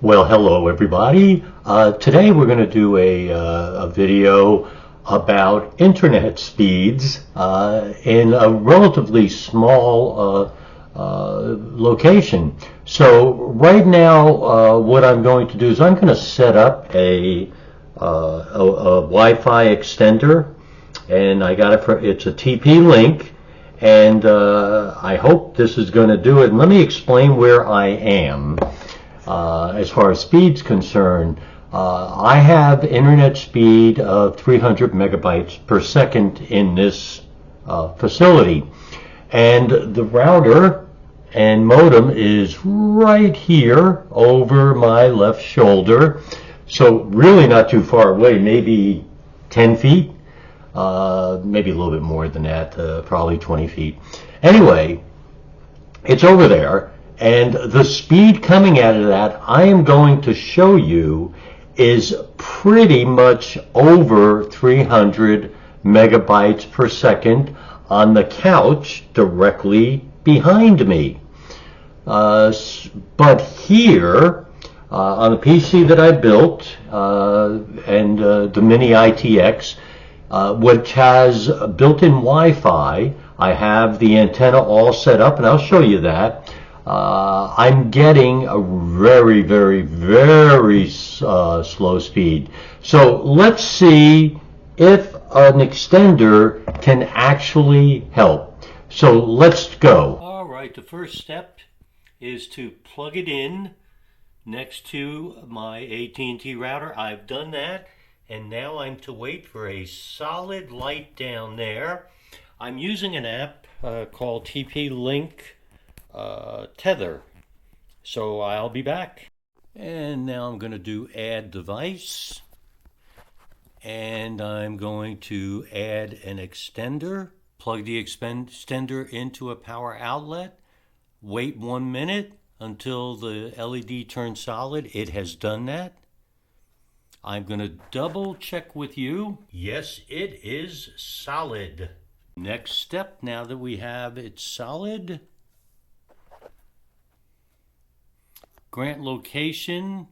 Well, hello everybody. Today we're going to do a video about internet speeds in a relatively small location. So right now what I'm going to do is I'm going to set up a Wi-Fi extender, and I got it for, it's a TP-Link, and I hope this is going to do it. And let me explain where I am. As far as speed's concerned, I have internet speed of 300 megabytes per second in this facility, and the router and modem is right here over my left shoulder, so really not too far away, maybe 10 feet, maybe a little bit more than that, probably 20 feet. Anyway, it's over there. And the speed coming out of that, I am going to show you, is pretty much over 300 megabytes per second on the couch directly behind me. But here, on the PC that I built, and the Mini ITX, which has built-in Wi-Fi, I have the antenna all set up, and I'll show you that. I'm getting a very, very, very slow speed. So let's see if an extender can actually help. So let's go. All right, the first step is to plug it in next to my AT&T router. I've done that, and now I'm to wait for a solid light down there. I'm using an app called TP-Link Tether. So I'll be back. And now I'm going to do add device, and I'm going to add an extender. Plug the extender into a power outlet. Wait 1 minute until the LED turns solid. It has done that. I'm going to double check with you. Yes, it is solid. Next step, now that we have it solid, grant location.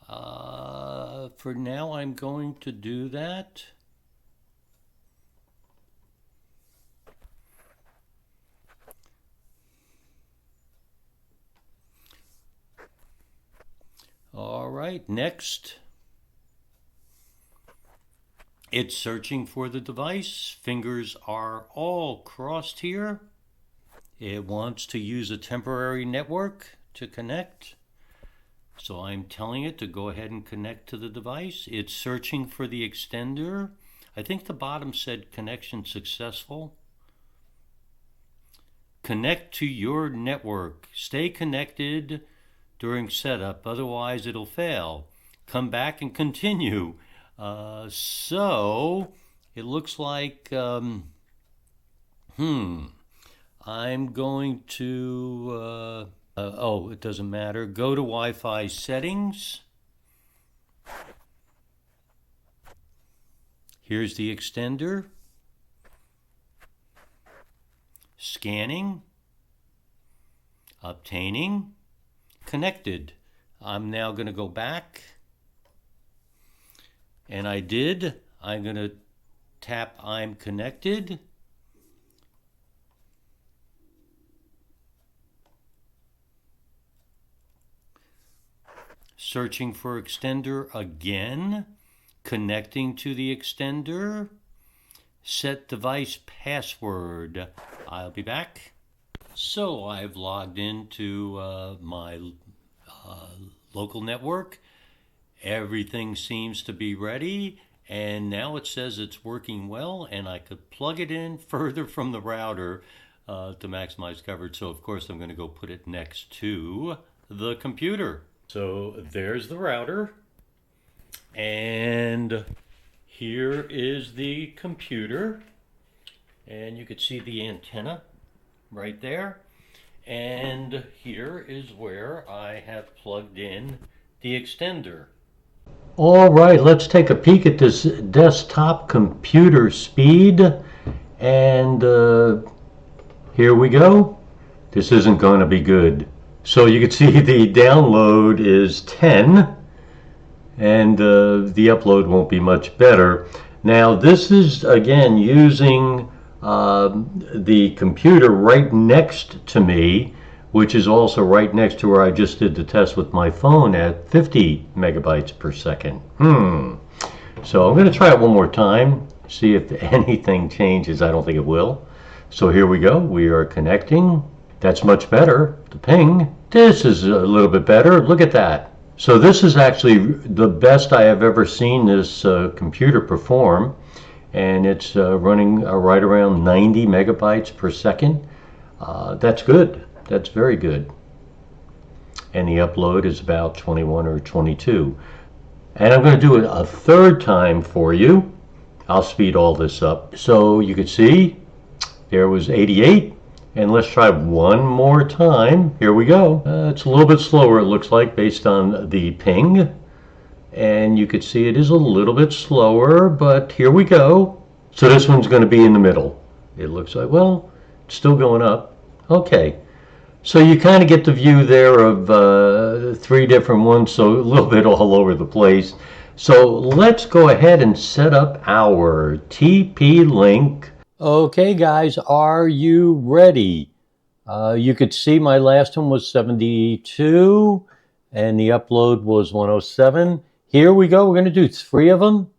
For now, I'm going to do that. All right, next. It's searching for the device. Fingers are all crossed here. It wants to use a temporary network to connect. So I'm telling it to go ahead and connect to the device. It's searching for the extender. I think the bottom said connection successful. Connect to your network. Stay connected during setup, otherwise it'll fail. Come back and continue. So it looks like I'm going to oh, it doesn't matter. Go to Wi-Fi settings. Here's the extender. Scanning. Obtaining. Connected. I'm now going to go back. And I did. I'm going to tap I'm connected. Searching for extender again, connecting to the extender, set device password. I'll be back. So I've logged into my local network. Everything seems to be ready, and now it says it's working well, and I could plug it in further from the router to maximize coverage. So of course I'm going to go put it next to the computer. So there's the router, and here is the computer, and you could see the antenna right there, and here is where I have plugged in the extender. All right, let's take a peek at this desktop computer speed, and here we go. This isn't going to be good. So you can see the download is 10, and the upload won't be much better. Now this is again using the computer right next to me, which is also right next to where I just did the test with my phone at 50 megabytes per second. So I'm going to try it one more time, see if anything changes. I don't think it will. So here we go. We are connecting. That's much better. The ping. This is a little bit better. Look at that. So this is actually the best I have ever seen this computer perform, and it's running right around 90 megabytes per second. That's good. That's very good. And the upload is about 21 or 22. And I'm going to do it a third time for you. I'll speed all this up. So you can see there was 88. And let's try one more time. Here we go. It's a little bit slower, it looks like, based on the ping. And you can see it is a little bit slower, but here we go. So this one's going to be in the middle. It looks like, well, it's still going up. Okay. So you kind of get the view there of 3 different ones, so a little bit all over the place. So let's go ahead and set up our TP-Link. Okay guys, are you ready? You could see my last one was 72 and the upload was 107. Here we go, we're going to do 3 of them.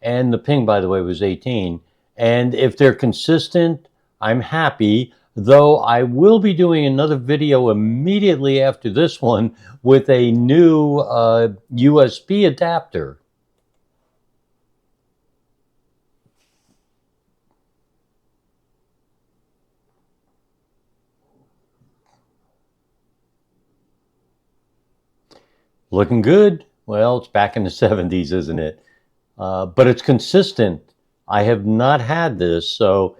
And the ping, by the way, was 18. And if they're consistent, I'm happy. Though I will be doing another video immediately after this one with a new USB adapter. Looking good. Well, it's back in the 70s, isn't it? But it's consistent. I have not had this, so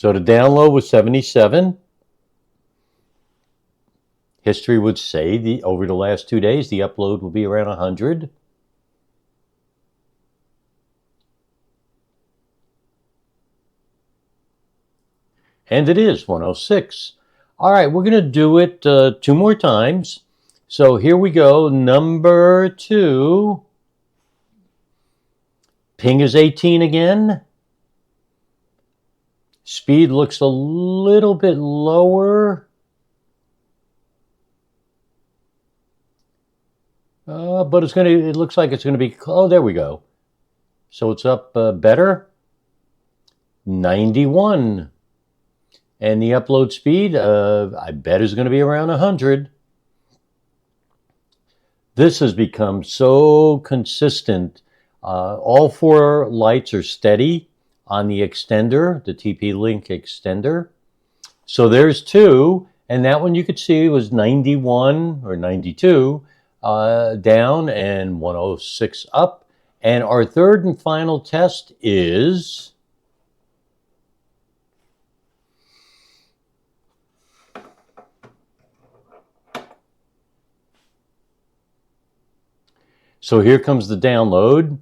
the download was 77. History would say over the last 2 days, the upload will be around 100. And it is 106. All right, we're going to do it 2 more times. So here we go. Number 2. Ping is 18 again. Speed looks a little bit lower. But it looks like it's going to be, oh, there we go. So it's up better. 91. And the upload speed, I bet is going to be around 100. This has become so consistent. All 4 lights are steady on the extender, the TP-Link extender. So there's 2, and that one you could see was 91 or 92 down and 106 up. And our third and final test is so here comes the download.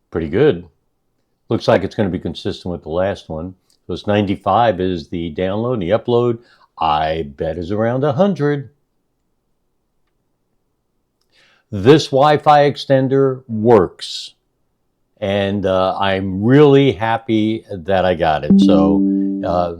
Pretty good. Looks like it's going to be consistent with the last one. So it's 95 is the download, and the upload, I bet, is around 100. This Wi-Fi extender works, and I'm really happy that I got it. So